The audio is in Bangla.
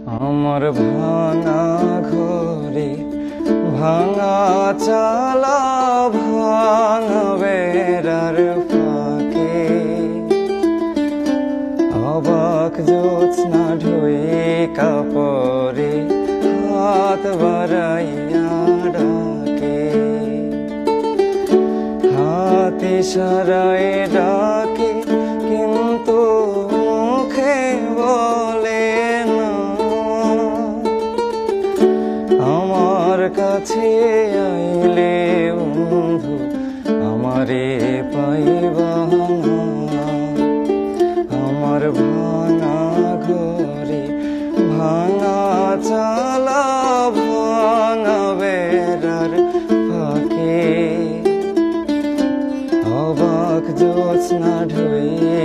আমার ভাঙা ঘরে ভাঙা চালা ভাঙা বেড়ার ফাঁকে অবাক জ্যোৎস্না ঢুয়ে কাপড়ে হাত বাড়াইয়া ডাকে, হাত ইশারায় ডাকে কিন্তু মুখে বলে না। আমার কাছে আইলে বন্ধু আমারে পাইবা না। আমার ভাঙা ঘরে ভাঙা চালা ভাঙা বেড়ার ফাঁকে অবাক জ্যোৎস্না ঢুয়ে